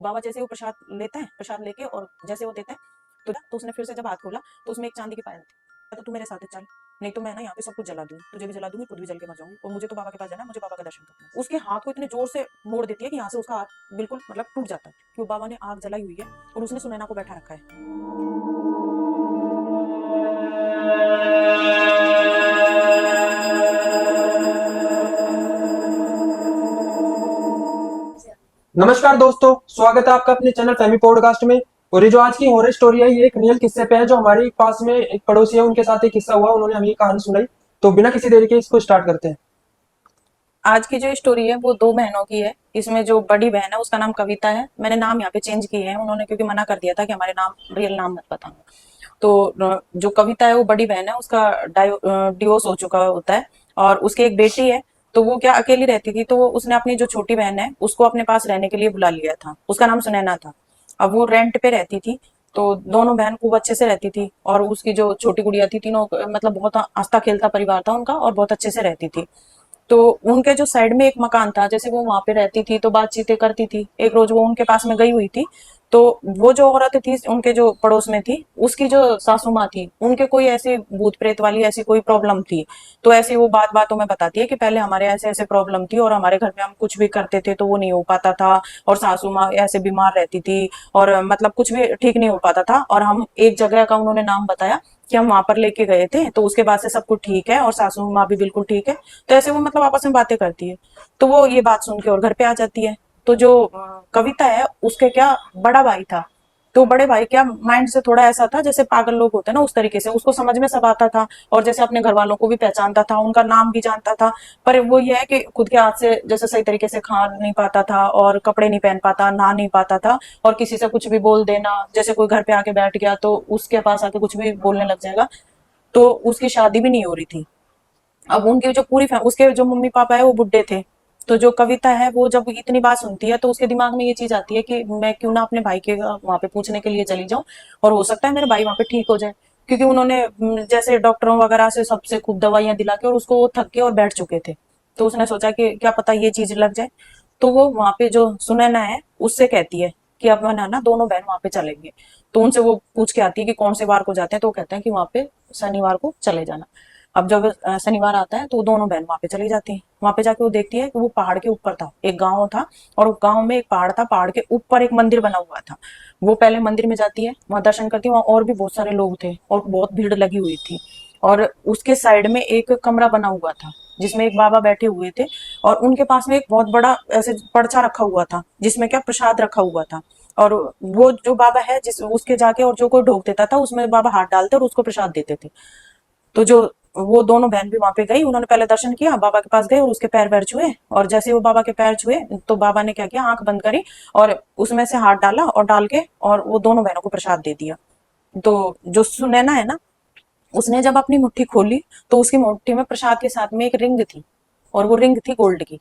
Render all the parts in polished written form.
बाबा जैसे वो प्रसाद लेता है, प्रसाद लेके और जैसे वो देता है तो उसने फिर से जब हाथ खोला तो उसमें एक चांदी की पायल थी। तो तू मेरे साथ चल, नहीं तो मैं ना यहाँ पे सब कुछ जला दूंगी, तुझे भी जला दूंगी, खुद भी जल के मर जाऊंगी, और मुझे तो बाबा के पास जाना है, मुझे बाबा का दर्शन करना है। उसके हाथ को इतने जोर से मोड़ देती है कि यहाँ से उसका हाथ बिल्कुल मतलब टूट जाता है, क्यों बाबा ने आग जलाई हुई है और उसने सुनैना को बैठा रखा है। नमस्कार दोस्तों, स्वागत है आपका अपने चैनल फैमी पॉडकास्ट में। और ये जो आज की हॉरर स्टोरी है, ये एक रियल किस्से पे है। जो हमारे पास में एक पड़ोसी है, उनके साथ एक किस्सा हुआ, उन्होंने हमें ये कहानी सुनाई। तो बिना किसी देरी के इसको स्टार्ट करते हैं। आज की जो स्टोरी है वो दो बहनों की है। इसमें जो बड़ी बहन है उसका नाम कविता है। मैंने नाम यहाँ पे चेंज किए हैं, उन्होंने क्योंकि मना कर दिया था कि हमारे नाम रियल नाम मत बताना। तो जो कविता है वो बड़ी बहन है, उसका डिवोर्स हो चुका होता है और उसकी एक बेटी है। तो वो क्या अकेली रहती थी, तो वो उसने अपनी जो छोटी बहन है उसको अपने पास रहने के लिए बुला लिया था। उसका नाम सुनैना था। अब वो रेंट पे रहती थी, तो दोनों बहन खूब अच्छे से रहती थी और उसकी जो छोटी गुड़िया थी, तीनों मतलब बहुत हंसता खेलता परिवार था उनका और बहुत अच्छे से रहती थी। तो उनके जो साइड में एक मकान था, जैसे वो वहां पे रहती थी तो बातचीतें करती थी। एक रोज वो उनके पास में गई हुई थी, तो वो जो औरत थी उनके जो पड़ोस में थी, उसकी जो सासू माँ थी, उनके कोई ऐसी भूत प्रेत वाली ऐसी कोई प्रॉब्लम थी। तो ऐसे वो बात बातों में बताती है कि पहले हमारे ऐसे ऐसे प्रॉब्लम थी और हमारे घर में हम कुछ भी करते थे तो वो नहीं हो पाता था, और सासू माँ ऐसे बीमार रहती थी और मतलब कुछ भी ठीक नहीं हो पाता था। और हम एक जगह का उन्होंने नाम बताया कि हम वहां पर लेके गए थे, तो उसके बाद से सब कुछ ठीक है और सासू माँ भी बिल्कुल ठीक है। तो ऐसे वो मतलब आपस में बातें करती है। तो वो ये बात सुन के और घर पे आ जाती है। तो जो कविता है उसके क्या बड़ा भाई था, तो बड़े भाई क्या माइंड से थोड़ा ऐसा था जैसे पागल लोग होते हैं ना, उस तरीके से उसको समझ में सब आता था और जैसे अपने घर वालों को भी पहचानता था, उनका नाम भी जानता था। पर वो ये है कि खुद के हाथ से जैसे सही तरीके से खा नहीं पाता था और कपड़े नहीं पहन पाता, नहा नहीं पाता था, और किसी से कुछ भी बोल देना, जैसे कोई घर पे आके बैठ गया तो उसके पास आके कुछ भी बोलने लग जाएगा। तो उसकी शादी भी नहीं हो रही थी। अब उनकी जो पूरी उसके जो मम्मी पापा है वो बुढ़े थे। तो जो कविता है वो जब इतनी बात सुनती है तो उसके दिमाग में ये चीज आती है कि मैं क्यों ना अपने भाई के वहां पे पूछने के लिए चली जाऊं, और हो सकता है मेरे भाई वहां पे ठीक हो जाए। क्योंकि उन्होंने जैसे डॉक्टरों वगैरह से सबसे खूब दवाइयां दिला के और उसको वो थक के और बैठ चुके थे। तो उसने सोचा कि क्या पता ये चीज लग जाए। तो वो वहां पे जो सुनैना है उससे कहती है कि अब मैं ना दोनों बहन वहां पे चलेंगे। तो उनसे वो पूछ के आती है कि कौन से वार को जाते हैं, तो वो कहते हैं कि वहां पे शनिवार को चले जाना। अब जब शनिवार आता है तो वो दोनों बहन वहां पे चली जाती है। वहां पे जाके वो देखती है कि वो पहाड़ के ऊपर था, एक गांव था और गांव में एक पहाड़ था, पहाड़ के ऊपर एक मंदिर बना हुआ था। वो पहले मंदिर में जाती है, वहां दर्शन करती है, वहां और भी बहुत सारे लोग थे और बहुत भीड़ लगी हुई थी। और उसके साइड में एक कमरा बना हुआ था जिसमें एक बाबा बैठे हुए थे, और उनके पास में एक बहुत बड़ा ऐसे पर्चा रखा हुआ था जिसमें क्या प्रसाद रखा हुआ था। और वो जो बाबा है जिस उसके जाके और जो कोई ढोक देता था उसमें बाबा हाथ डालते और उसको प्रसाद देते थे। तो जो वो दोनों बहन भी वहां पे गई, उन्होंने पहले दर्शन किया, बाबा के पास गए और उसके पैर पैर छुए। और जैसे ही वो बाबा के पैर छुए तो बाबा ने क्या किया, आंख बंद करी और उसमें से हाथ डाला और डाल के और वो दोनों बहनों को प्रसाद दे दिया। तो जो सुनैना है ना, उसने जब अपनी मुट्ठी खोली तो उसकी मुट्ठी में प्रसाद के साथ में एक रिंग थी, और वो रिंग थी गोल्ड की।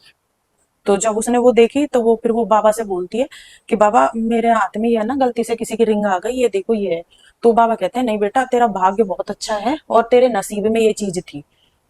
तो जब उसने वो देखी तो वो फिर वो बाबा से बोलती है कि बाबा मेरे हाथ में ये ना गलती से किसी की रिंग आ गई, ये देखो ये है। तो बाबा कहते हैं नहीं बेटा, तेरा भाग्य बहुत अच्छा है और तेरे नसीब में ये चीज थी।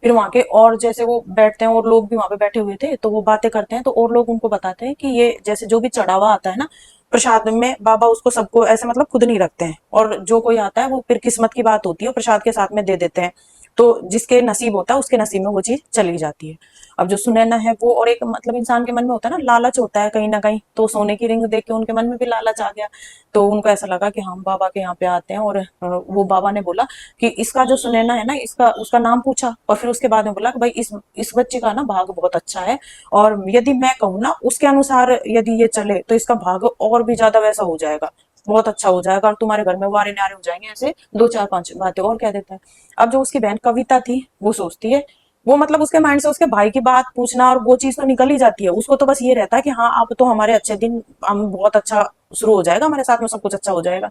फिर वहां के और जैसे वो बैठते हैं और लोग भी वहां पे बैठे हुए थे तो वो बातें करते हैं, तो और लोग उनको बताते हैं कि ये जैसे जो भी चढ़ावा आता है ना प्रसाद में, बाबा उसको सबको ऐसे मतलब खुद नहीं रखते हैं, और जो कोई आता है वो फिर किस्मत की बात होती है प्रसाद के साथ में दे देते हैं। तो जिसके नसीब होता है उसके नसीब में वो चीज चली जाती है। अब जो सुनैना है वो, और एक मतलब इंसान के मन में होता है ना लालच होता है कहीं ना कहीं, तो सोने की रिंग देख के उनके मन में भी लालच आ गया। तो उनको ऐसा लगा कि हम बाबा के यहाँ पे आते हैं, और वो बाबा ने बोला कि इसका जो सुनैना है ना, इसका उसका नाम पूछा और फिर उसके बाद में बोला कि भाई इस बच्चे का ना भाग बहुत अच्छा है, और यदि मैं कहूँ ना उसके अनुसार यदि ये चले तो इसका भाग और भी ज्यादा वैसा हो जाएगा, बहुत अच्छा हो जाएगा, और तुम्हारे घर में वारे न्यारे हो जाएंगे। ऐसे दो चार पांच बातें और कह देता है। अब जो उसकी बहन कविता थी वो सोचती है, वो मतलब उसके माइंड से उसके भाई की बात पूछना और वो चीज तो निकल ही जाती है, उसको तो बस ये रहता है कि हाँ अब तो हमारे अच्छे दिन, हम बहुत अच्छा शुरू हो जाएगा, हमारे साथ में सब कुछ अच्छा हो जाएगा।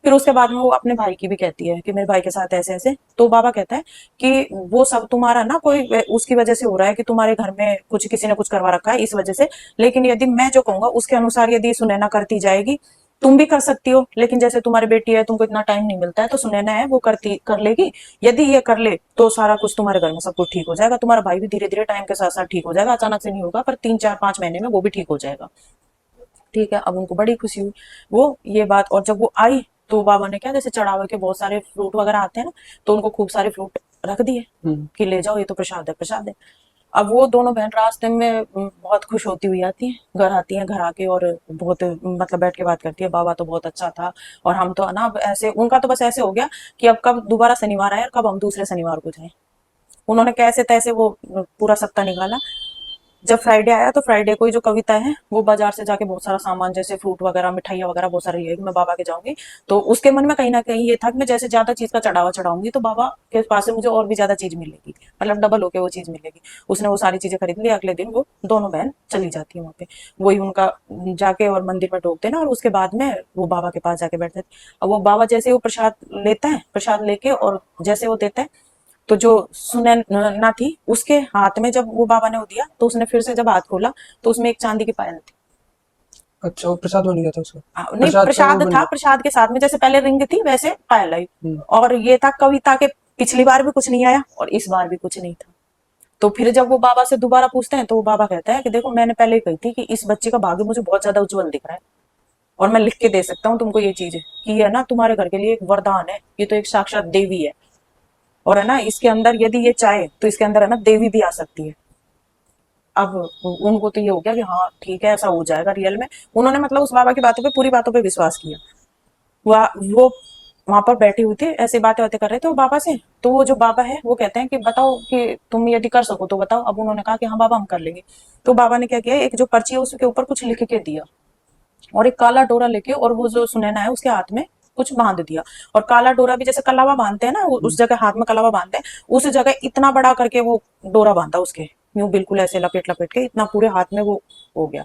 फिर उसके बाद में वो अपने भाई की भी कहती है कि मेरे भाई के साथ ऐसे ऐसे। तो बाबा कहता है कि वो सब तुम्हारा ना कोई उसकी वजह से हो रहा है कि तुम्हारे घर में कुछ किसी ने कुछ करवा रखा है इस वजह से, लेकिन यदि मैं जो कहूंगा उसके अनुसार यदि सुनैना करती जाएगी, तुम भी कर सकती हो, लेकिन जैसे तुम्हारी बेटी है तुमको इतना टाइम नहीं मिलता है, तो सुनैना है वो करती कर लेगी। यदि ये कर ले तो सारा कुछ तुम्हारे घर में सब कुछ ठीक हो जाएगा, तुम्हारा भाई भी धीरे धीरे टाइम के साथ साथ ठीक हो जाएगा, अचानक से नहीं होगा पर 3 4 5 महीने में वो भी ठीक हो जाएगा। ठीक है, अब उनको बड़ी खुशी हुई वो ये बात। और जब वो आई तो बाबा ने क्या, जैसे चढ़ावे के बहुत सारे फ्रूट वगैरह आते हैं ना, तो उनको खूब सारे फ्रूट रख दिए कि ले जाओ, ये तो प्रसाद है, प्रसाद है। अब वो दोनों बहन रास्ते में बहुत खुश होती हुई आती हैं, घर आती हैं, घर आके और बहुत मतलब बैठ के बात करती है, बाबा तो बहुत अच्छा था और हम तो ना अब ऐसे, उनका तो बस ऐसे हो गया कि अब कब दोबारा शनिवार आए और कब हम दूसरे शनिवार को जाएं। उन्होंने कैसे तैसे वो पूरा सप्ताह निकाला। जब फ्राइडे आया तो फ्राइडे को ही जो कविता है वो बाजार से जाके बहुत सारा सामान, जैसे फ्रूट वगैरह, मिठाइयाँ वगैरह बहुत सारी है कि मैं बाबा के जाऊंगी। तो उसके मन में कहीं ना कहीं ये था कि मैं जैसे ज्यादा चीज का चढ़ावा चढ़ाऊंगी तो बाबा के पास से मुझे और भी ज्यादा चीज मिलेगी, मतलब डबल होके वो चीज मिलेगी। उसने वो सारी चीजें खरीद ली। अगले दिन वो दोनों बहन चली जाती है वहां पे, वही उनका जाके और मंदिर में टोकते ना, और उसके बाद में वो बाबा के पास जाके बैठते। अब वो बाबा जैसे वो प्रसाद लेता है, प्रसाद लेके और जैसे वो देता है, तो जो सुनैना थी उसके हाथ में जब वो बाबा ने वो दिया तो उसने फिर से जब हाथ खोला तो उसमें एक चांदी की पायल थी। अच्छा, वो प्रसाद बन गया था उसका? नहीं, प्रसाद का वो प्रसाद बन था, गया। प्रसाद के साथ में जैसे पहले रिंग थी वैसे पायल आई। हम्म। और ये था कविता के, पिछली बार भी कुछ नहीं आया और इस बार भी कुछ नहीं था। तो फिर जब वो बाबा से दोबारा पूछते हैं तो वो बाबा कहता है कि देखो मैंने पहले ही कही थी कि इस बच्चे का भाग्य मुझे बहुत ज्यादा उज्जवल दिख रहा है और मैं लिख के दे सकता हूँ तुमको ये चीज कि ये है ना तुम्हारे घर के लिए एक वरदान है, ये तो एक साक्षात देवी है। और है ना इसके अंदर यदि ये चाहे तो इसके अंदर है ना देवी भी आ सकती है। अब उनको तो ये हो गया कि हाँ ठीक है, ऐसा हो जाएगा रियल में। उन्होंने मतलब उस बाबा की बातों पे, पूरी बातों पे विश्वास किया। वो वहां पर बैठी हुई थी, ऐसे बातें बातें कर रहे थे वो बाबा से। तो वो जो बाबा है वो कहते हैं कि बताओ कि तुम यदि कर सको तो बताओ। अब उन्होंने कहा कि हाँ बाबा हम कर लेंगे। तो बाबा ने क्या किया, एक जो पर्ची है उसके ऊपर कुछ लिख के दिया और एक काला डोरा लेके और वो जो सुनैना है उसके हाथ में कुछ बांध दिया। और काला डोरा भी जैसे कलावा बांधते हैं ना, उस जगह हाथ में कलावा बांधते हैं, उस जगह इतना बड़ा करके वो डोरा बांधा उसके, यूं बिल्कुल ऐसे लपेट लपेट के इतना पूरे हाथ में वो हो गया।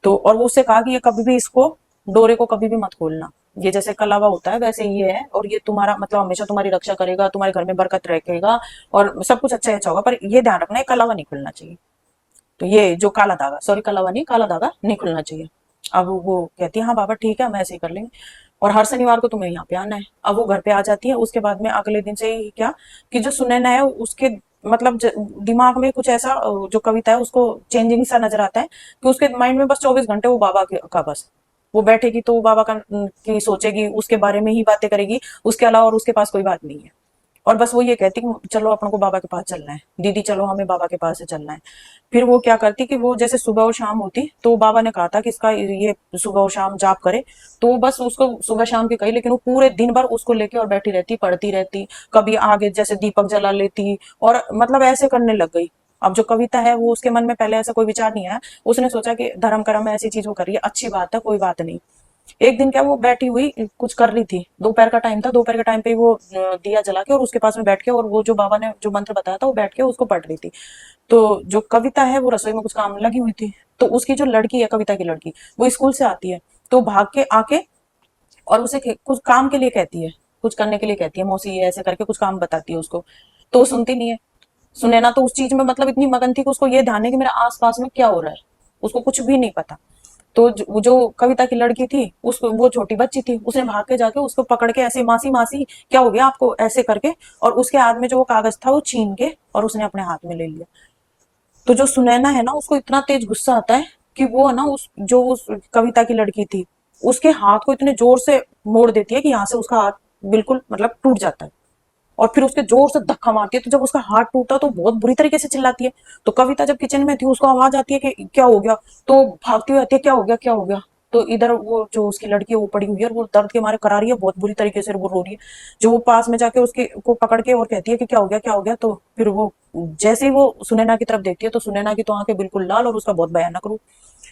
तो और वो उससे कहा कि ये कभी भी इसको, डोरे को कभी भी मत खोलना, ये जैसे कलावा होता है वैसे ये है और ये तुम्हारा मतलब हमेशा तुम्हारी रक्षा करेगा, तुम्हारे घर में बरकत रखेगा और सब कुछ अच्छा अच्छा होगा, पर ये ध्यान रखना ये कलावा नहीं खुलना चाहिए। तो ये जो काला धागा, सॉरी कलावा नहीं, काला धागा नहीं खुलना चाहिए। अब वो कहती है हाँ बाबा ठीक है हम ऐसे ही कर लेंगे और हर शनिवार को तुम्हें यहाँ पे आना है। अब वो घर पे आ जाती है। उसके बाद में अगले दिन से ही क्या, कि जो सुनैना है उसके मतलब दिमाग में कुछ ऐसा जो कविता है उसको चेंजिंग सा नजर आता है कि उसके माइंड में बस 24 घंटे वो बाबा का बस, वो बैठेगी तो वो बाबा का की सोचेगी, उसके बारे में ही बातें करेगी, उसके अलावा और उसके पास कोई बात नहीं है। और बस वो ये कहती कि चलो अपन को बाबा के पास चलना है, दीदी चलो हमें बाबा के पास से चलना है। फिर वो क्या करती कि वो जैसे सुबह और शाम होती तो बाबा ने कहा था कि इसका ये सुबह और शाम जाप करे। तो वो बस उसको सुबह शाम की कही, लेकिन वो पूरे दिन भर उसको लेके और बैठी रहती, पढ़ती रहती, कभी आगे जैसे दीपक जला लेती और मतलब ऐसे करने लग गई। अब जो कविता है वो उसके मन में पहले ऐसा कोई विचार नहीं आया, उसने सोचा कि धर्म कर्म में ऐसी चीज वो करिए, अच्छी बात है कोई बात नहीं। एक दिन क्या वो बैठी हुई कुछ कर रही थी, दोपहर का टाइम था, दोपहर के टाइम पे वो दिया जला के और उसके पास में बैठ के और वो जो बाबा ने जो मंत्र बताया था वो बैठ के उसको पढ़ रही थी। तो जो कविता है वो रसोई में कुछ काम लगी हुई थी। तो उसकी जो लड़की है, कविता की लड़की, वो स्कूल से आती है तो भाग के आके और उसे कुछ काम के लिए कहती है, कुछ करने के लिए कहती है, मौसी ये ऐसे करके कुछ काम बताती है उसको। तो वो सुनती नहीं है। सुनैना तो उस चीज में मतलब इतनी मगन थी कि उसको ये ध्यान है कि मेरे आसपास में क्या हो रहा है, उसको कुछ भी नहीं पता। तो जो कविता की लड़की थी उसको, वो छोटी बच्ची थी, उसने भाग के जाके उसको पकड़ के ऐसे मासी मासी क्या हो गया आपको, ऐसे करके और उसके हाथ में जो वो कागज था वो छीन के और उसने अपने हाथ में ले लिया। तो जो सुनैना है ना उसको इतना तेज गुस्सा आता है कि वो है ना उस कविता की लड़की थी उसके हाथ को इतने जोर से मोड़ देती है कि यहाँ से उसका हाथ बिल्कुल मतलब टूट जाता है। और फिर उसके जोर से धक्का मारती है, तो जब उसका हाथ टूटा तो बहुत बुरी तरीके से चिल्लाती है। तो कविता जब किचन में थी उसको आवाज आती है कि क्या हो गया, तो भागती हुई आती है क्या हो गया क्या हो गया। तो इधर वो जो उसकी लड़की है वो पड़ी हुई है और वो दर्द के मारे करा रही है, बहुत बुरी तरीके से वो रो रही है। जो वो पास में जाके उसके को पकड़ के और कहती है कि क्या हो गया क्या हो गया। तो फिर वो जैसे ही वो सुनैना की तरफ देखती है तो सुनैना की तो आंखें बिल्कुल लाल और उसका बहुत भयानक रूप।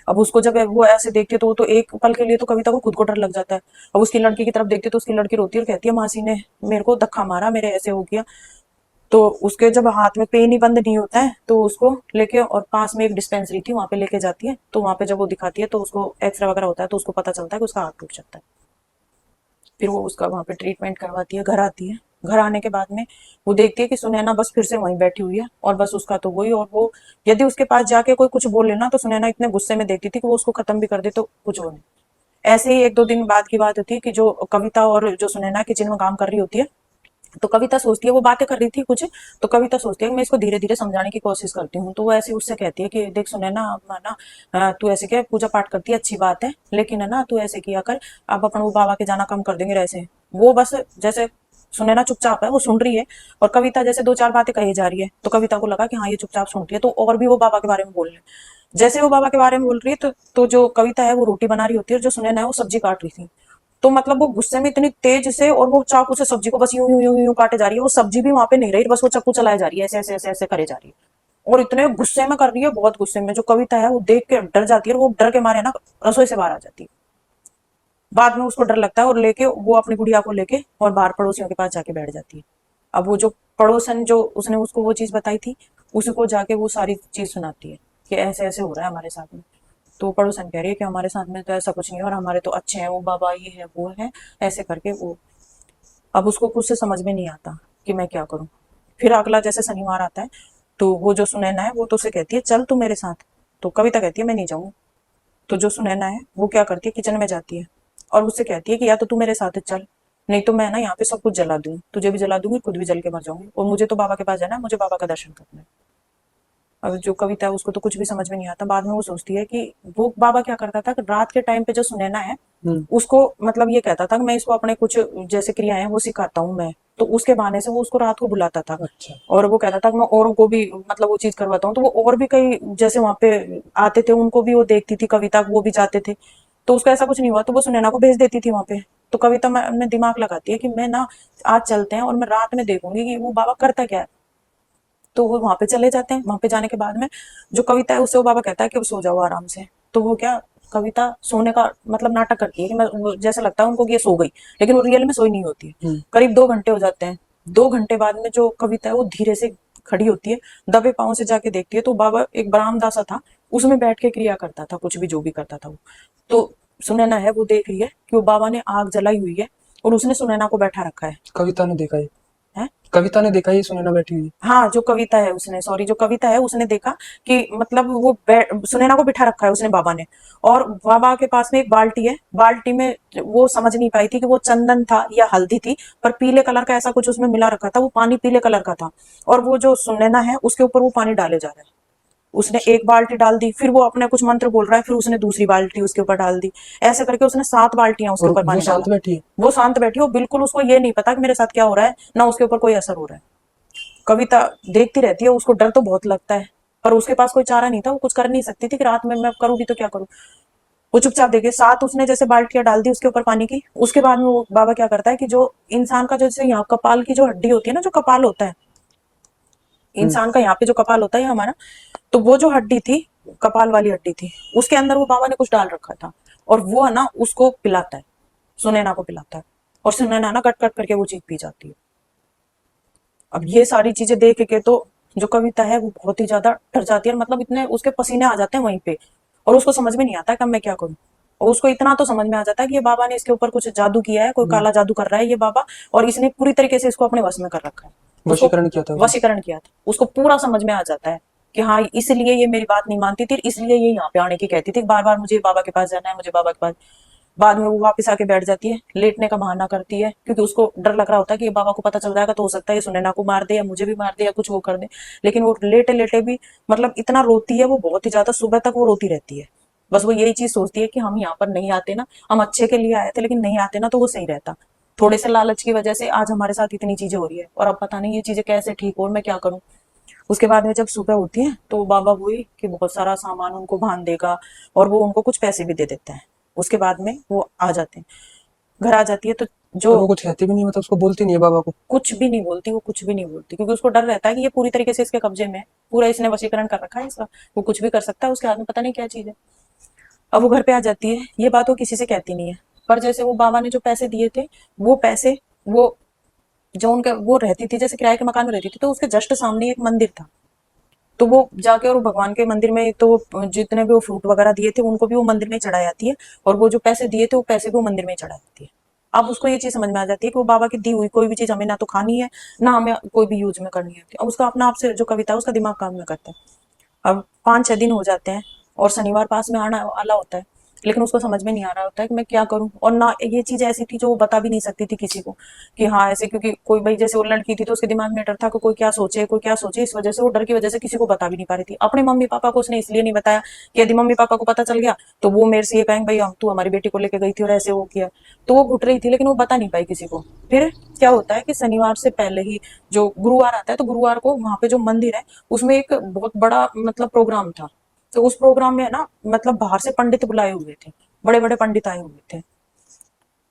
अब उसको जब वो ऐसे देखती है तो एक पल के लिए तो कविता को खुद को डर लग जाता है। अब उसकी लड़की की तरफ देखती है तो उसकी लड़की रोती है और कहती है मासी ने मेरे को धक्का मारा, मेरे ऐसे हो गया। तो उसके जब हाथ में पेन ही बंद नहीं होता है तो उसको लेके और पास में एक डिस्पेंसरी थी वहां पे लेके जाती है। तो वहां पे जब वो दिखाती है तो उसको एक्सरे वगैरह होता है तो उसको पता चलता है कि उसका हाथ टूट जाता है। फिर वो उसका वहां पे ट्रीटमेंट करवाती है, घर आती है। घर आने के बाद में वो देखती है कि सुनैना बस फिर से वहीं बैठी हुई है और बस उसका तो वही, और वो यदि उसके पास जाके कोई कुछ बोल लेना तो सुनैना इतने गुस्से में देखती थी कि वो उसको खत्म भी कर दे तो कुछ हो नहीं। ऐसे ही एक दो दिन बाद की बात होती है कि जो कविता और जो सुनैना किचन में काम कर रही होती है तो कविता सोचती है, वो बातें कर रही थी कुछ, तो कविता सोचती है कि मैं इसको धीरे धीरे समझाने की कोशिश करती हूँ। तो वो ऐसे उससे कहती है कि देख सुनैना, अब ना तू ऐसे क्या पूजा पाठ करती है, अच्छी बात है, लेकिन है ना तू ऐसे किया कर, अब अपन वो बाबा के जाना कम कर देंगे ऐसे। वो बस जैसे सुनैना चुपचाप है, वो सुन रही है, और कविता जैसे दो चार बातें कही जा रही है, तो कविता को लगा कि हाँ ये चुपचाप सुन रही है, तो और भी वो बाबा के बारे में बोल रही है। जैसे वो बाबा के बारे में बोल रही है, तो जो कविता है वो रोटी बना रही होती है, और जो सुनैना है वो सब्जी काट रही थी। तो मतलब वो गुस्से में इतनी तेज से, और वो चाकू से सब्जी को बस यूं यूं यूं यूं काटे जा रही है, वो सब्जी भी वहां पे नहीं रही, बस वो चाकू चलाए जा रही है, ऐसे ऐसे ऐसे ऐसे करे जा रही है, और इतने गुस्से में कर रही है, बहुत गुस्से में। जो कविता है वो देख के डर जाती है, और वो डर के मारे ना रसोई से बाहर आ जाती है। बाद में उसको डर लगता है, और लेके वो अपनी गुड़िया को लेके और बाहर पड़ोसियों के पास जाके बैठ जाती है। अब वो जो पड़ोसन जो उसने उसको वो चीज बताई थी, उसी को जाके वो सारी चीज सुनाती है कि ऐसे ऐसे हो रहा है हमारे साथ में। तो पड़ोसन कह रही है कि हमारे साथ में तो ऐसा कुछ नहीं है, और हमारे तो अच्छे हैं, वो बाबा ये है वो है, ऐसे करके वो। अब उसको कुछ से समझ में नहीं आता कि मैं क्या करूं। फिर अगला जैसे शनिवार आता है, तो वो जो सुनैना है वो तो उसे कहती है चल तू मेरे साथ। तो कविता कहती है मैं नहीं जाऊंगी। तो जो सुनैना है वो क्या करती है, किचन में जाती है, और उससे कहती है कि या तो तू मेरे साथ चल, नहीं तो मैं ना यहाँ पे सब कुछ जला दूंगी, तुझे भी जला दूंगी, खुद भी जल के मर जाऊंगी, और मुझे तो बाबा के पास जाना है, मुझे बाबा का दर्शन करना है। अब जो कविता है उसको तो कुछ भी समझ में नहीं आता। बाद में वो सोचती है कि वो बाबा क्या करता था कि रात के टाइम पे जो सुनैना है उसको मतलब ये कहता था कि मैं इसको अपने कुछ जैसे क्रियाएं हैं वो सिखाता हूँ मैं, तो उसके बहाने से वो उसको रात को बुलाता था। अच्छा। और वो कहता था कि मैं औरों को भी मतलब वो चीज करवाता हूँ, तो वो और भी कई जैसे वहां पे आते थे, उनको भी वो देखती थी कविता, वो भी जाते थे। तो उसको ऐसा कुछ नहीं हुआ, तो वो सुनैना को भेज देती थी वहां पे। तो कविता में दिमाग लगाती है कि मैं ना आज चलते हैं, और मैं रात में देखूंगी कि वो बाबा करता क्या है। तो वो वहां पे चले जाते हैं। वहां पे जाने के बाद में जो कविता है उससे वो बाबा कहता है कि अब सो जाओ आराम से। तो वो क्या, कविता सोने का मतलब नाटक करती है कि मैं जैसा लगता है उनको कि ये सो गई, लेकिन वो रियल में सोई नहीं होती है। करीब 2 घंटे हो जाते हैं। 2 घंटे बाद में जो कविता है वो धीरे से खड़ी होती है, दबे पांव से जाके देखती है, तो बाबा एक बरामदा सा था, उसमें बैठ के क्रिया करता था, कुछ भी जो भी करता था वो। तो सुनैना है वो देख रही है कि वो बाबा ने आग जलाई हुई है, और उसने सुनैना को बैठा रखा कविता ने देखा ये? है। कविता ने देखा ये सुनैना बैठी हुई है? हाँ जो कविता है उसने, सॉरी, जो कविता है उसने देखा कि मतलब वो सुनैना को बिठा रखा है उसने बाबा ने, और बाबा के पास में एक बाल्टी है, बाल्टी में वो समझ नहीं पाई थी कि वो चंदन था या हल्दी थी, पर पीले कलर का ऐसा कुछ उसमें मिला रखा था, वो पानी पीले कलर का था, और वो जो सुनैना है उसके ऊपर वो पानी डाले जा रहा है। उसने अच्छा। एक बाल्टी डाल दी, फिर वो अपने कुछ मंत्र बोल रहा है, फिर उसने दूसरी बाल्टी उसके ऊपर डाल दी, ऐसे करके उसने 7 बाल्टियां उसके और ऊपर वो पानी डाला। शांत बैठी है? वो शांत बैठी हो बिल्कुल, उसको ये नहीं पता कि मेरे साथ क्या हो रहा है, ना उसके ऊपर कोई असर हो रहा है। कविता देखती रहती है, उसको डर तो बहुत लगता है, पर उसके पास कोई चारा नहीं था, वो कुछ कर नहीं सकती थी कि रात में मैं करूँ भी तो क्या करूँ। वो चुपचाप देखे, 7 उसने जैसे बाल्टियां डाल दी उसके ऊपर पानी की। उसके बाद में वो बाबा क्या करता है कि जो इंसान का जैसे यहाँ कपाल की जो हड्डी होती है ना, जो कपाल होता है हम्म। इंसान का, यहाँ पे जो कपाल होता है हमारा, तो वो जो हड्डी थी, कपाल वाली हड्डी थी, उसके अंदर वो बाबा ने कुछ डाल रखा था, और वो है ना उसको पिलाता है, सुनैना को पिलाता है, और सुनैना ना कट कट करके वो चीज पी जाती है। अब ये सारी चीजें देख के तो जो कविता है वो बहुत ही ज्यादा डर जाती है, मतलब इतने उसके पसीने आ जाते हैं वहीं पे, और उसको समझ में नहीं आता कि अब मैं क्या करूं। और उसको इतना तो समझ में आ जाता है कि ये बाबा ने इसके ऊपर कुछ जादू किया है, कोई काला जादू कर रहा है ये बाबा, और इसने पूरी तरीके से इसको अपने वश में कर रखा है। उसको वशीकरण किया था उसने? वशीकरण किया था, उसको पूरा समझ में आ जाता है कि हाँ इसलिए ये मेरी बात नहीं मानती थी, इसलिए ये यहाँ पे आने की कहती थी, बार बार मुझे बाबा के पास जाना है, मुझे बाबा के पास। बाद में वो वापस आके बैठ जाती है, लेटने का बहाना करती है, क्योंकि उसको डर लग रहा होता है कि ये बाबा को पता चल जाएगा तो हो सकता है ये सुनैना को मार दे या मुझे भी मार दे या कुछ वो कर दे। लेकिन वो लेटे लेटे भी मतलब इतना रोती है वो, बहुत ही ज्यादा, सुबह तक वो रोती रहती है। बस वो यही चीज सोचती है कि हम यहाँ पर नहीं आते ना, हम अच्छे के लिए आए थे, लेकिन नहीं आते ना तो वो सही रहता। थोड़े से लालच की वजह से आज हमारे साथ इतनी चीजें हो रही है, और अब पता नहीं ये चीजें कैसे ठीक हो, और मैं क्या करूं। उसके बाद में जब सुबह होती है तो बाबा वही कि बहुत सारा सामान उनको बांध देगा, और वो उनको कुछ पैसे भी दे देता है। उसके बाद में वो आ जाते हैं, घर आ जाती है, तो पर जो वो कुछ कहती भी नहीं, मतलब उसको बोलती नहीं है बाबा को? कुछ भी नहीं बोलती, वो कुछ भी नहीं बोलती, क्योंकि उसको डर रहता है कि ये पूरी तरीके से इसके कब्जे में है, पूरा इसने वशीकरण कर रखा है इसका, वो कुछ भी कर सकता है, उसके हाथ में पता नहीं क्या चीज है। अब वो घर पे आ जाती है, ये बात वो किसी से कहती नहीं है, पर जैसे वो बाबा ने जो पैसे दिए थे, वो पैसे वो जो उनका वो रहती थी जैसे किराए के मकान में रहती थी, तो उसके जस्ट सामने एक मंदिर था। तो वो जाके और भगवान के मंदिर में, तो जितने भी वो फ्रूट वगैरह दिए थे उनको भी वो मंदिर में चढ़ाई जाती है, और वो जो पैसे दिए थे वो पैसे भी वो मंदिर में चढ़ाई जाती है। अब उसको ये चीज समझ में आ जाती है कि वो बाबा की दी हुई कोई भी चीज हमें ना तो खानी है, ना हमें कोई भी यूज में करनी है। अब उसका अपना आप से जो कविता है उसका दिमाग काम में करता है। अब 5-6 दिन हो जाते हैं, और शनिवार पास में आना आला होता है। लेकिन उसको समझ में नहीं आ रहा होता है कि मैं क्या करूं। और ना ये चीज ऐसी थी जो वो बता भी नहीं सकती थी किसी को कि हाँ ऐसे, क्योंकि कोई भाई जैसे वो लड़की थी तो उसके दिमाग में डर था कि कोई क्या सोचे, कोई क्या सोचे, इस वजह से वो डर की वजह से किसी को बता भी नहीं पा रही थी। अपने मम्मी पापा को उसने इसलिए नहीं बताया कि यदि मम्मी पापा को पता चल गया तो वो मेरे से ये कहेंगे भाई तू हमारी बेटी को लेके गई थी और ऐसे वो किया। तो वो घुट रही थी लेकिन वो बता नहीं पाई किसी को। फिर क्या होता है कि शनिवार से पहले ही जो गुरुवार आता है, तो गुरुवार को वहां पे जो मंदिर है उसमें एक बहुत बड़ा मतलब प्रोग्राम था। तो उस प्रोग्राम में है ना मतलब बाहर से पंडित बुलाए हुए थे, बड़े बड़े पंडित आए हुए थे।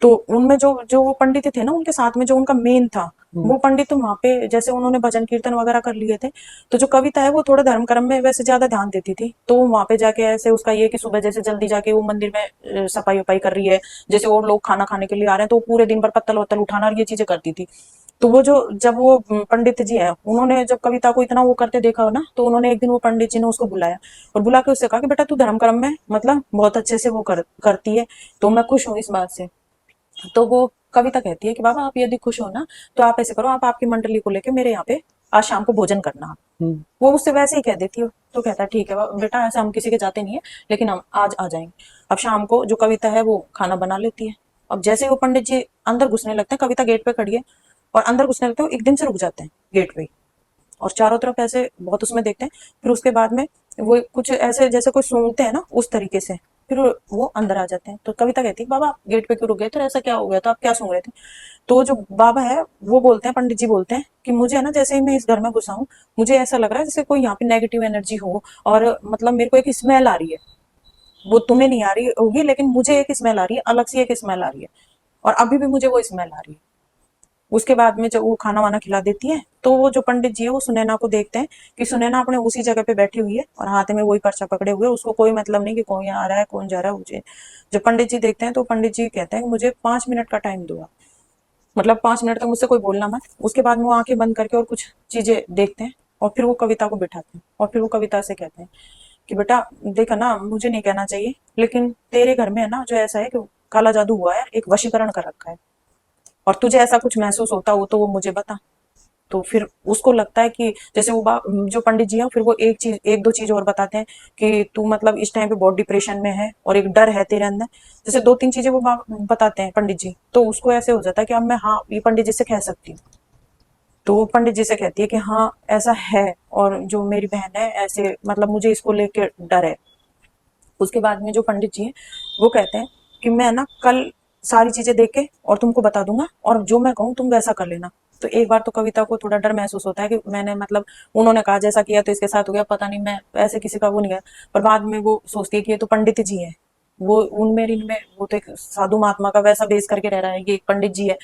तो उनमें जो जो वो पंडित थे ना, उनके साथ में जो उनका मेन था वो पंडित, तो वहां पे जैसे उन्होंने भजन कीर्तन वगैरह कर लिए थे। तो जो कविता है वो थोड़ा धर्म कर्म में वैसे ज्यादा ध्यान देती थी। तो वहां पे जाके ऐसे उसका ये कि सुबह जैसे जल्दी जाके वो मंदिर में सफाई वफाई कर रही है, जैसे और लोग खाना खाने के लिए आ रहे हैं तो वो पूरे दिन भर पत्तल वत्तल उठाना और ये चीजें करती थी। तो वो जो जब वो पंडित जी है, उन्होंने जब कविता को इतना वो करते देखा ना, तो उन्होंने एक दिन वो पंडित जी ने उसको बुलाया और बुला के उससे कहा कि बेटा तू धर्म कर्म में मतलब बहुत अच्छे से वो करती है, तो मैं खुश हूँ इस बात से। तो वो कविता कहती है कि बाबा आप यदि खुश हो ना तो आप ऐसे करो, आप आपकी मंडली को लेके मेरे यहाँ पे आज शाम को भोजन करना। वो उससे वैसे ही कह देती हो। तो कहता है ठीक है बेटा, ऐसे हम किसी के जाते नहीं है लेकिन हम आज आ जाएंगे। अब शाम को जो कविता है वो खाना बना लेती है। अब जैसे वो पंडित जी अंदर घुसने लगते हैं, कविता गेट पे खड़ी है और अंदर घुसने लगते हैं, वो एकदम से रुक जाते हैं गेट पे ही और चारों तरफ ऐसे बहुत उसमें देखते हैं। फिर उसके बाद में वो कुछ ऐसे जैसे कोई सूंघते हैं ना उस तरीके से, फिर वो अंदर आ जाते हैं। तो कविता कहती है बाबा आप गेट पे क्यों रुक गए थे, ऐसा क्या हो गया था, आप क्या सूंघ रहे थे। तो जो बाबा है वो बोलते हैं, पंडित जी बोलते हैं कि मुझे है ना जैसे ही मैं इस घर में घुसा हूँ, मुझे ऐसा लग रहा है जैसे कोई यहाँ पे नेगेटिव एनर्जी हो, और मतलब मेरे को एक स्मेल आ रही है। वो तुम्हें नहीं आ रही होगी लेकिन मुझे एक स्मेल आ रही है, अलग सी एक स्मेल आ रही है, और अभी भी मुझे वो स्मेल आ रही है। उसके बाद में जब वो खाना वाना खिला देती है तो वो जो पंडित जी है वो सुनैना को देखते हैं कि सुनैना अपने उसी जगह पे बैठी हुई है और हाथ में वही पर्चा पकड़े हुए, उसको कोई मतलब नहीं कि कौन आ रहा है कौन जा रहा है। मुझे जब पंडित जी देखते हैं तो पंडित जी कहते हैं कि मुझे 5 मिनट का टाइम दो आप, मतलब 5 मिनट तक मुझसे कोई बोलना मत। उसके बाद में वो आंखें बंद करके और कुछ चीजें देखते हैं और फिर वो कविता को बिठाते हैं और फिर वो कविता से कहते हैं कि बेटा देखा ना, मुझे नहीं कहना चाहिए लेकिन तेरे घर में है ना जो ऐसा है कि काला जादू हुआ है, एक वशीकरण कर रखा है, और तुझे ऐसा कुछ महसूस होता हो तो वो मुझे बता। तो फिर उसको लगता है कि जैसे वो जो पंडित जी है फिर वो एक चीज एक दो चीज और बताते हैं कि तू मतलब इस टाइम पे बहुत डिप्रेशन में है और एक डर है तेरे अंदर। जैसे दो तीन चीजें वो बताते हैं पंडित जी, तो उसको ऐसे हो जाता है कि अब मैं हाँ ये पंडित जी से कह सकती हूँ। तो वो पंडित जी से कहती है कि हाँ ऐसा है, और जो मेरी बहन है ऐसे मतलब मुझे इसको लेके डर है। उसके बाद में जो पंडित जी हैं वो कहते हैं कि मैं ना कल सारी चीजें देख के और तुमको बता दूंगा, और जो मैं कहूँ तुम वैसा कर लेना। तो एक बार तो कविता को थोड़ा डर महसूस होता है कि मैंने मतलब उन्होंने कहा जैसा किया तो इसके साथ हो गया, पता नहीं, मैं ऐसे किसी का वो नहीं है। पर बाद में वो सोचती है कि ये तो पंडित जी है, वो उनमें इनमें वो तो एक साधु महात्मा का वैसा बेस करके रह रहा है, ये एक पंडित जी है।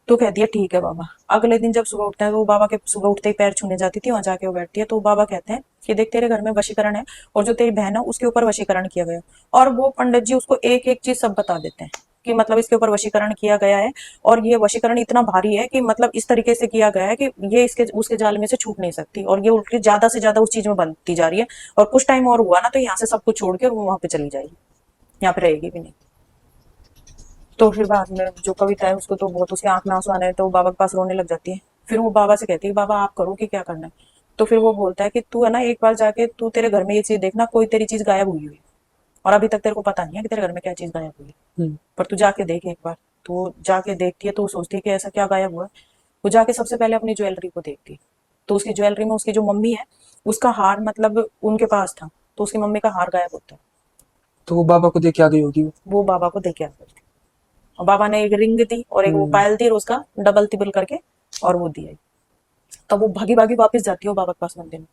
तो कहती है ठीक है बाबा। अगले दिन जब सुबह उठते हैं तो वो बाबा के सुबह उठते ही पैर छूने जाती थी, वहां जाके वो बैठती है तो बाबा कहते हैं कि देख तेरे घर में वशीकरण है और जो तेरी बहन है उसके ऊपर वशीकरण किया गया। और वो पंडित जी उसको एक एक चीज सब बता देते हैं कि मतलब इसके ऊपर वशीकरण किया गया है, और ये वशीकरण इतना भारी है कि मतलब इस तरीके से किया गया है कि ये इसके उसके जाल में से छूट नहीं सकती, और ये उल्टी ज्यादा से ज्यादा उस चीज में बनती जा रही है, और कुछ टाइम और हुआ ना तो यहाँ से सब कुछ छोड़ के वो वहां पे चली जाएगी, यहाँ पे रहेगी भी नहीं। तो फिर बाद में जो कविता है उसको तो बहुत उसके आंख में आंसू आने, तो वो बाबा के पास रोने लग जाती है। फिर वो बाबा से कहती है बाबा आप करो कि क्या करना है। तो फिर वो बोलता है कि तू है ना एक बार जाके तू तेरे घर में ये चीज देखना, कोई तेरी चीज गायब हुई हुई, और अभी तक तेरे को पता नहीं है कि तेरे घर में क्या चीज गायब हुई है, पर तू जाके देख एक बार। तो वो जाके देखती है तो वो सोचती है कि ऐसा क्या गायब हुआ है। वो जाके सबसे पहले अपनी ज्वेलरी को देखती है, तो उसकी ज्वेलरी में उसकी जो मम्मी है उसका हार मतलब उनके पास था, तो उसकी मम्मी का हार गायब होता है। तो वो बाबा को देख के आ गई होगी। वो बाबा को देखे आती है और बाबा ने एक रिंग दी और एक वो हम्म। पायल दी और उसका डबल तिबल करके और वो दिया। तब वो भागी भागी वापस जाती है वो बाबा के पास मंदिर में।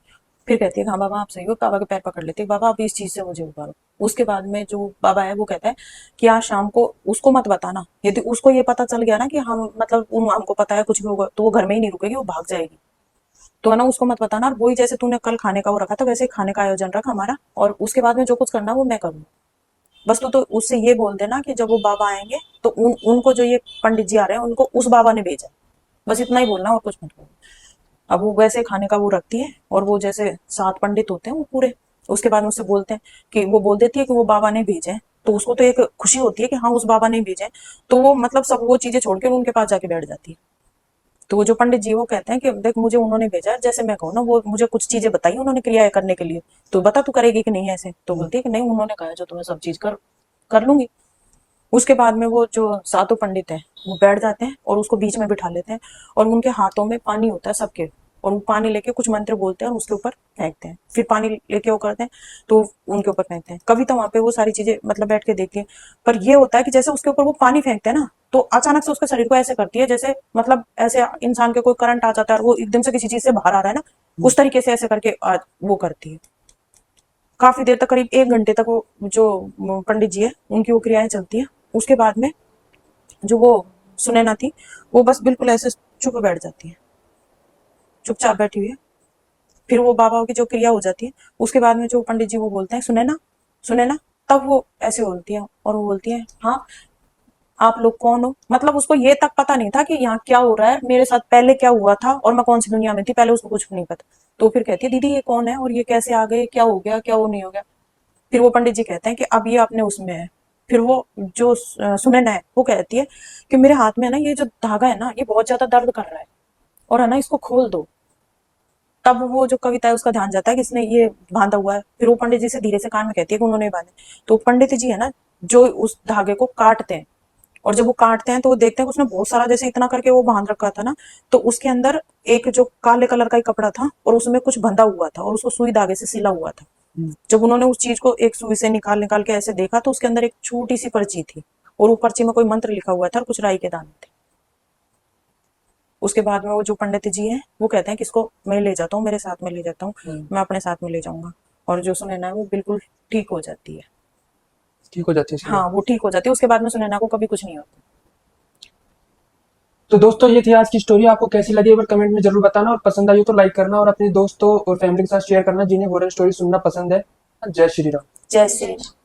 फिर कहती है हाँ बाबा आप सही हो, बाबा के पैर पकड़ लेती है, बाबा आप इस चीज से मुझे उबारो। उसके बाद में जो बाबा है वो कहता है कि आज शाम को उसको मत बताना, यदि उसको ये पता चल गया ना कि हम मतलब हमको पता है कुछ भी होगा तो वो घर में ही नहीं रुकेगी, वो भाग जाएगी। तो है ना उसको मत बताना, और वही जैसे तूने कल खाने का वो रखा था वैसे ही खाने का आयोजन रखा हमारा, और उसके बाद में जो कुछ करना वो मैं करूँ। बस तो उससे ये बोल देना कि जब वो बाबा आएंगे तो उनको जो ये पंडित जी आ रहे हैं उनको उस बाबा ने भेजा। बस इतना ही बोलना और कुछ मत बोलना। अब वो वैसे खाने का वो रखती है और वो जैसे 7 पंडित होते हैं वो पूरे, उसके बाद उससे बोलते हैं कि वो बोल देती है कि वो बाबा ने भेजे हैं। तो उसको तो एक खुशी होती है कि हाँ उस बाबा ने भेजे हैं। तो वो मतलब सब वो चीजें छोड़ के उनके पास जाके बैठ जाती है। तो वो जो पंडित जी वो कहते हैं कि देख मुझे उन्होंने भेजा है, जैसे मैं कहूँ ना वो मुझे कुछ चीजें बताई उन्होंने क्रियाएं करने के लिए, तो बता तू करेगी कि नहीं ऐसे। तो बोलती है कि नहीं उन्होंने कहा है जो तुम्हें सब चीज करो। कर लूंगी। उसके बाद में वो जो सातों पंडित हैं वो बैठ जाते हैं और उसको बीच में बिठा लेते हैं, और उनके हाथों में पानी होता है सबके, और वो पानी लेके कुछ मंत्र बोलते हैं और उसके ऊपर फेंकते हैं, फिर पानी लेके वो करते हैं तो उनके ऊपर फेंकते हैं। कविता वहां पे वो सारी चीजें मतलब बैठ के देखती है, पर ये होता है कि जैसे उसके ऊपर वो पानी फेंकते हैं ना, तो अचानक से उसके शरीर को ऐसे करती है जैसे मतलब ऐसे इंसान के कोई करंट आ जाता है और वो एकदम से किसी चीज से बाहर आ रहा है ना, उस तरीके से ऐसे करके वो करती है। काफी देर तक, करीब 1 घंटे तक वो जो पंडित जी है उनकी वो क्रियाएं चलती है। उसके बाद में जो वो सुनैना थी वो बस बिल्कुल ऐसे चुप बैठ जाती है, चुपचाप बैठी हुई है। फिर वो बाबा की जो क्रिया हो जाती है, उसके बाद में जो पंडित जी वो बोलते हैं सुनैना, सुनैना, तब वो ऐसे बोलती है और वो बोलती है हाँ आप लोग कौन हो। मतलब उसको ये तक पता नहीं था कि यहाँ क्या हो रहा है, मेरे साथ पहले क्या हुआ था और मैं कौन सी दुनिया में थी, पहले उसको कुछ नहीं पता। तो फिर कहती है दीदी ये कौन है और ये कैसे आ गए, क्या हो गया, क्या वो नहीं हो गया। फिर वो पंडित जी कहते हैं कि अब ये अपने उसमें है। फिर वो जो सुनैना है वो कहती है कि मेरे हाथ में है ना ये जो धागा है ना ये बहुत ज्यादा दर्द कर रहा है, और है ना इसको खोल दो। तब वो जो कविता है उसका ध्यान जाता है कि इसने ये बांधा हुआ है। फिर वो पंडित जी से धीरे से कान में कहती है कि उन्होंने बांधे। तो पंडित जी है ना जो उस धागे को काटते हैं, और जब वो काटते हैं तो वो देखते हैं कि उसने बहुत सारा जैसे इतना करके वो बांध रखा था ना, तो उसके अंदर एक जो काले कलर का ही कपड़ा था और उसमें कुछ बंधा हुआ था और उसको सुई धागे से सिला हुआ था। जब उन्होंने उस चीज को एक सुई से निकाल निकाल के ऐसे देखा तो उसके अंदर एक छोटी सी पर्ची थी, और वो पर्ची में कोई मंत्र लिखा हुआ था और कुछ राई के दाने थे। उसके बाद में वो जो पंडित जी हैं वो कहते हैं कि इसको मैं ले जाता हूँ, मेरे साथ में ले जाता हूँ, मैं अपने साथ में ले जाऊंगा। और जो सुनैना है वो बिल्कुल ठीक हो जाती है। ठीक हो जाती है इसलिए। हाँ वो ठीक हो जाती है, उसके बाद में सुनैना को कभी कुछ नहीं होता। तो दोस्तों ये थी आज की स्टोरी। आपको कैसी लगी एक बार कमेंट में जरूर बताना, और पसंद आई हो तो लाइक करना और अपने दोस्तों और फैमिली के साथ शेयर करना जिन्हें हॉरर स्टोरी सुनना पसंद है। जय श्री राम। जय श्री राम।